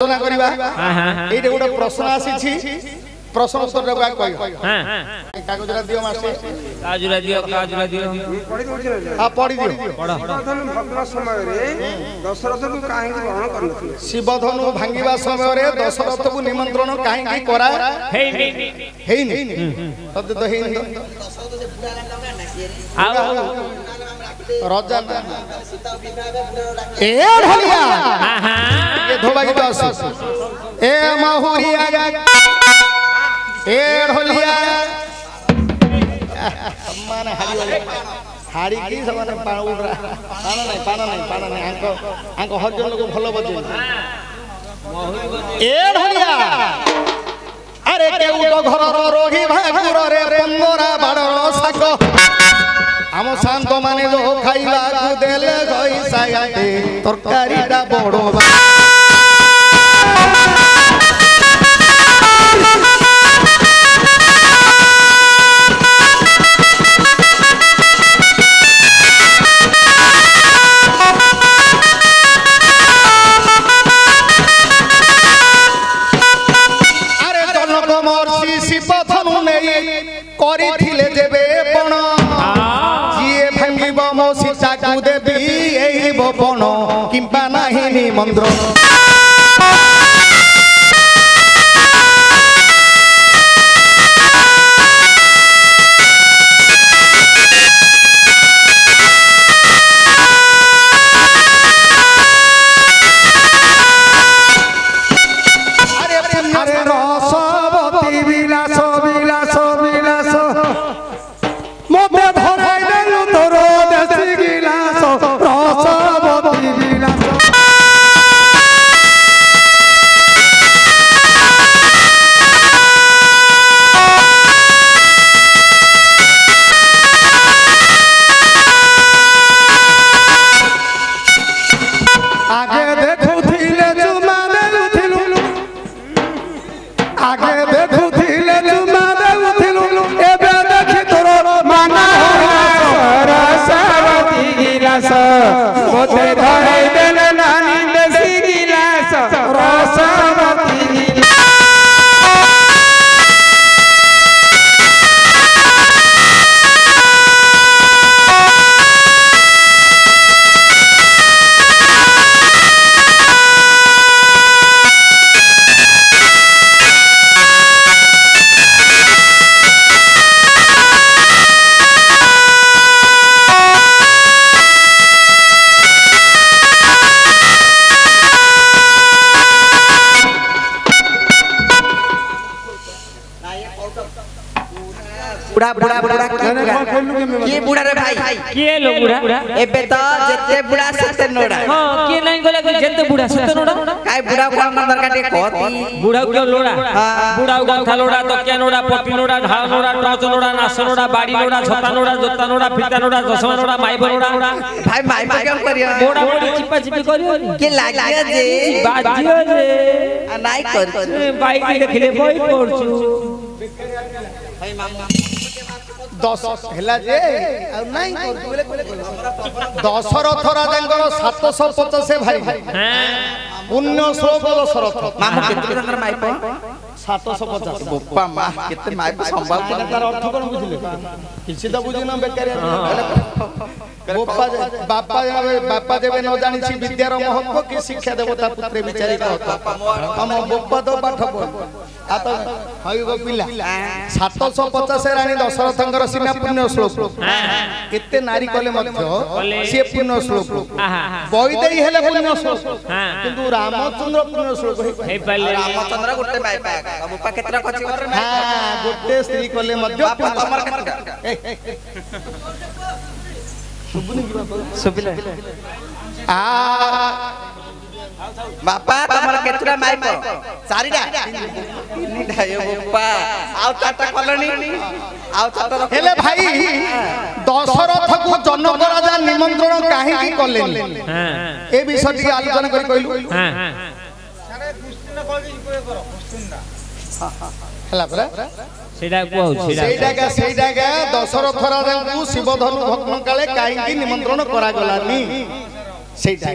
आलोचना करिबा एइटे गोटे प्रश्न आसी प्रश्न उत्तर देबा कहि कागजरा दियो मासे कागजरा दियो हां पढि दियो शिवधनु भग्न समय रे दशरथ को काहे ग्रहण करनथिले शिवधनु भांगिबा समय रे दशरथ को निमंत्रण काहे की करा हेइनी सत्य तो हेइनी राजा ए ढलिया ये धोबा की तो ए माहुरिया ए ढलिया सम्मान हाड़ी की समान पाना नहीं आंको हजन लोग भलो बजे ए ढलिया अरे केउटो घर रोही भाकुर रे पंदरा बाडर साको हम शांत माने जो खाइबा को देले गई सागाटे तरकारीटा बड़ो अरे जनक मर्षि शिवधनु नेई करिथिले जेबे पण मो सीता को देवी यही बपन किंबा नहीं निमंत्रण अरे रसवती विलास विलास विलास मोते धराई देलु तोर बुढ़ा बुढ़ा बुढ़ा ये बुढ़ा रे भाई किए लो बुढ़ा एबे तो जते बुढ़ा सते नोड़ा हां किए नहीं गले जते बुढ़ा सते नोड़ा काय बुढ़ा को नंबर काटे कहती बुढ़ा को लोड़ा बुढ़ा गंथा लोड़ा तो क्या नोड़ा पट्टी नोड़ा ढाल नोड़ा टॉर्च नोड़ा नास नोड़ा बाड़ी नोड़ा छता नोड़ा जोता नोड़ा फिता नोड़ा चश्मा नोड़ा माई नोड़ा भाई माई क्यों करियो मोड़ा मोड़ी चिपा चिपी करियो के लागियो जे बाजियो जे नाई कर बाई देखले बई पड़छु भाई मामा 10 हेला जे आ नहीं दशरथ राजांकर 750 भाई पुण्य श्लोक दशरथ मामा केते तंगर माइप 750 गोपा मा केते माइप संभाल के तार अर्थ कोन बुझिले किछि त बुझिना बेकारिया बापा जेबे न जानि छी विद्यार महत्व की शिक्षा देवता पुत्र विचारी कहत हम बापा तो पाठ पढ आ तो हइगो पिला 750 रानी दशरथंकर सीमा पुण्य श्लोक केते नारी कले मध्य से पुण्य श्लोक बइदेई हेले पुण्य श्लोक किंतु रामचंद्र पुण्य श्लोक हे पले रामचंद्र गुटे माइप बापा केतरा कछि कर हां गुटे स्त्री कले मध्य बापा तमर केतरा सुबिले आ बापा तमर केतरा माइप चारिडा तीनटा ए बापा आउ चारटा कलनी आउ चारटा हेले भाई दशरथ को जनक राजा निमंत्रण काहे की कलेनी ए विषय टी आलोचना करी कहलु सारे दुष्टिन कहली कोए करो दुष्टिन हला परा सेटा दशरथ राजा को शिवधनु भग्न काले काई निमंत्रण करा गलानी सेटा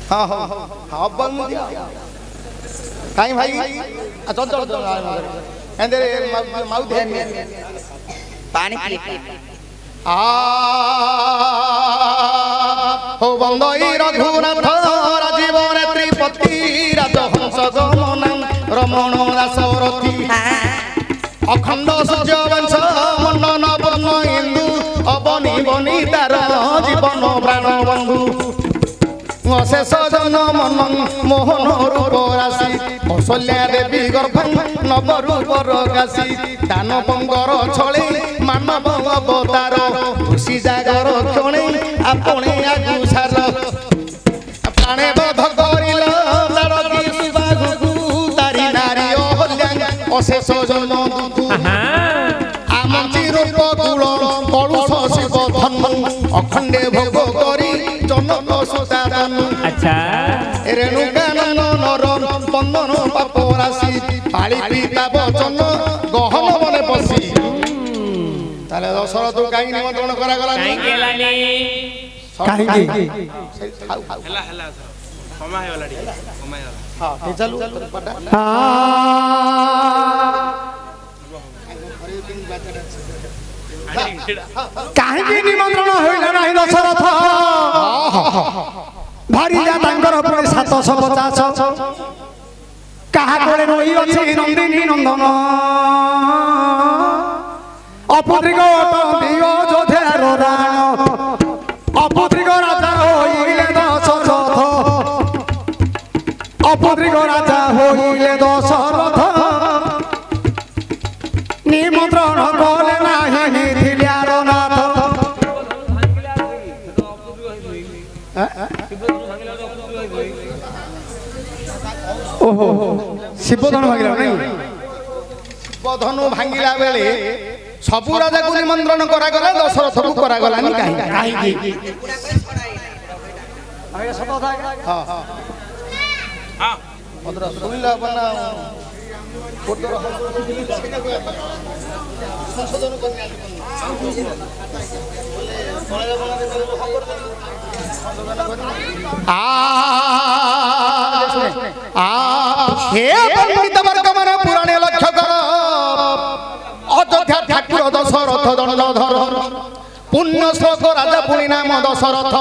हाँ हाँ हाँ बंद दिया कहीं भाई चल चल चल एंदे माउ दे पानी पी आ हो बंदई रघुनाथ राजीवन त्रिपति राजहंस गमनम रमण दासरथी अखंड सूर्य वंश मंडन वर्ण हिंदू अबनी बनी तार जीवन प्राण बंधु अशेष जन मन मोहन रूप राशि कौशल्या देवी गर्भ नव रूप प्रकाशी दानवंगर छळे मानव अवतार खुशी जागर क्षणे आपणे आगु सार प्राणे बध करिल तारकी सुबागु तारी नारी अहल्या अशेष जन दुखु आमची रूप कुल कलुष शिव धन अखंडे भोग करी जनक सुता धनु अच्छा रेणुका नर बंधन पाप राशि पाली पिता वचन गहन बने पशी ताले दशरथ कहीं निमंत्रण करा गला काई केलानी कहीं ହେଲା ହେଲା ସମୟ ହେଇଗଲା ଟିକେ ସମୟ ହେଇଗଲା हां ते चलू पटा कहीं निमंत्रण होइला नहीं दशरथ भारी जा तांकर पुणी 750 कहा कोले रही अछि नंदिनी नंदन अपुत्रिक दियो जोधेर राण अपुत्रिक राजा होइले दशरथ अपुत्रिक राजा होइले दशरथ निमंत्रण कले नाही निथिल्यार नाथ ओहो शिवधनु भागिला नहीं शिवधनु भांगिला बेले सबु राजा को निमंत्रण करा गला दशरथ को करा गला नहीं काहे हां हां हां अदरा सुनिला बना संशोधन करने हे पंडित वर्गमन पुराणे लक्ष्य कर अयोध्या ठाकुर दशरथ दंडधर पुण्य श्लोक राजा पुणी नाम दशरथ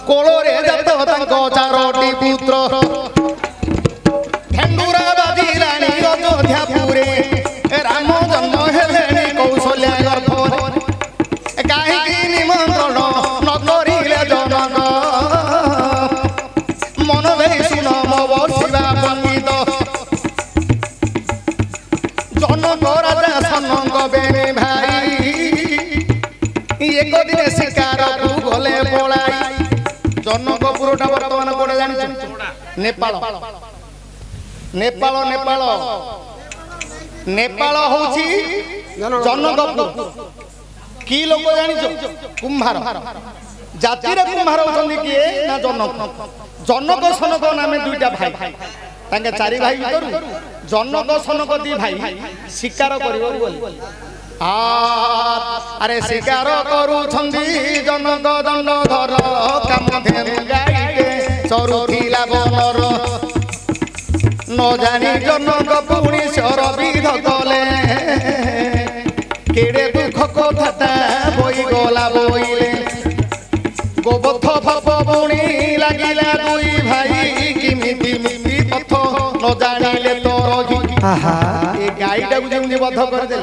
कोଳରେ जात ତାଙ୍କ ଚାରୋଟି ପୁତ୍ର ढेंगुरा बाजी रानी अयोध्यापुरे राम जन्म हेलेनी कौशल्या गर्भरे काहिकी निमंत्रण न करिले जनक मन देई सुन मो बसिबा पंडित जनक राजा सनक बेने भाई एक दिन शिकार को गले पलाई जनकपुरटा वर्तमान कोडे जानि नेपाल नेपाल नेपाल नेपाल होची जनकपुर की लोक जानिछ कुम्हार जाति रे कुम्हार होचंदी किए ना जनक जनक सनक नामे दुईटा भाई तांके चारि भाई भीतर जनक सनक दी भाई शिकार करिवो बोली अरे शिकार करू छंदी जनक दंडधर कामधेनु गाईटे चरुथिला बनर न जानी जनक पुणी शरबिध कले केड़े दुख कथा बोई गला बोइले गोबथ भप पुणी लागिला दुई भाई किमिति मिति पथ न जानिले तोर ए गाईटा को जेमि बध कर दे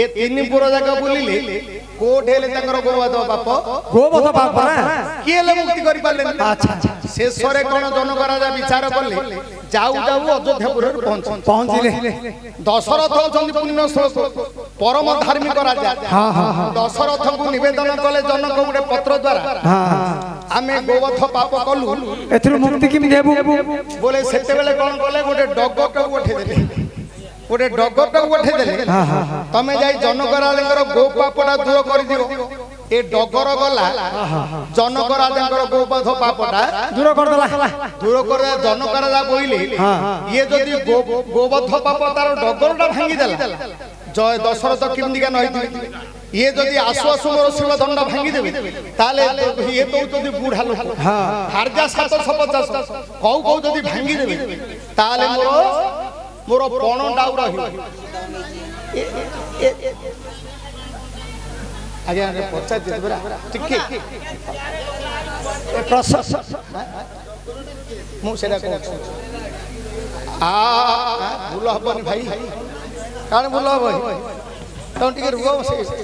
ए तीन पुर जाक बुलिले कोठ हेले तंकर गोवध बाप ना केले मुक्ति करि पाले अच्छा शेषरे कोन जनक राजा विचार करले जाऊ जाऊ अयोध्यापुर पहुंचिले दशरथ होचंदी पुण्य श्लोक परम धार्मिक राजा दशरथ को निवेदन कले जनक गुटे पत्र द्वारा आमे गोवध पाप कलु एथुर मुक्ति किम देबु बोले सेते बेले कोन कले गुटे डगट को उठे देले गोटे डगटा उठे देले तमे जाई जनक राजांकर गो पापटा दूर कर दियो ए डगर गला जनक राजांकर गोवध पापटा दूर कर देला जनक राजा बोइले ये जदी गोवध पाप तार डगरटा भांगी देला जय दशरथ किमदिका नहिति ये जदि आसु आसु मोर शिव दंड भांगी देबे ताले ये तो जदि बूढ़ा लोक हारजा 750 कौ कौ जदि भांगी देबे ताले मोर पण डाउ रही आगे आगे पचा दे बरा टिके प्रशंस मु सेडा को भूल हबनी भाई कान भूल हबनी तो टिके रुगो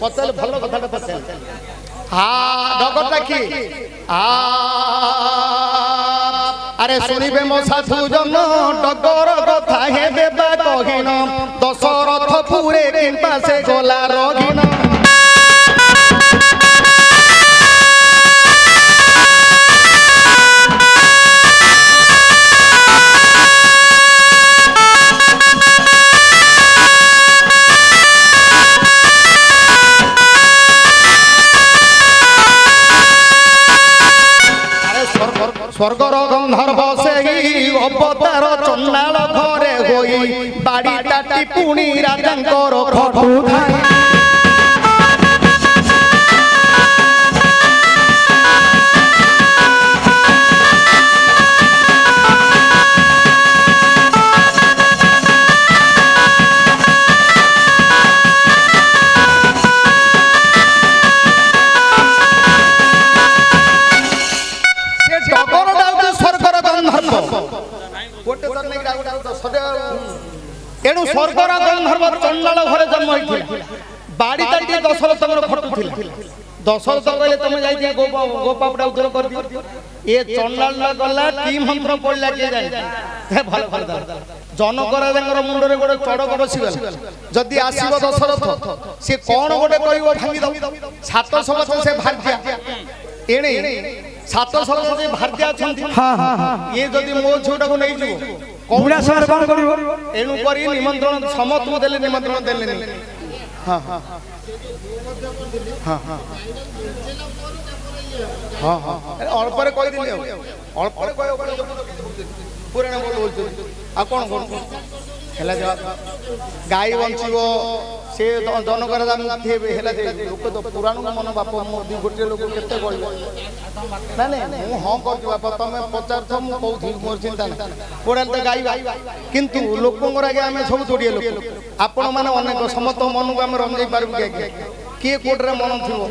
पचाले भलो कथाटा पचाले डगटा की अरे सुनिबे मो साधु जन डगर कथा हेबे बा कहिन दशरथ पुरे किंपा से गला रगिन स्वर्गर गंधर्व से अवतार चंडाल घरे होई बाड़ी टाटी पुणी राजांकर खटु थाई एणु स्वर्गर गंधर्व चंडाल घरे जन्म होइथिला बाड़ी ताटी दशरथ खटुथिला दशरथ कहले तुम जाई गोपापड़ा उद्धार कर दियो ए चंडाल गला की मंत्र पड़ला के जाय हे भल भल जनक राजांकर मुंड रे गोटे चड़क बसी गला जदी आसीबो दशरथ से कोन गोटे कहइबो भांगी दो 750 से भाग्या एणे 750 से भाग्या छंती हां हां ये जदी मो छोटा को नै जिवो बुढ़ा सर कौन करिवो एनु करी निमंत्रण समत देले निमंत्रण देले नहीं हां हां हां हां हां हां अल्प रे कहि दिले अल्प रे कहि पुराण बोल आ कोन कोन हेला जवाब गाय वंचिबो से जनक राजा मुक्ति हेबे हेला लोक तो पुराण मन बाप मो दी गोटे लोक केते कहबो ना नहीं मु हां कर बापा तमे पचारथ मु कहू मोर चिंता ना पुराण तो गाय किंतु लोकंगर आगे आमे सब जोड़िए लोक आपण माने अनेक समस्त मन को आमे रंजई पारबु के कोटरे मन थिबो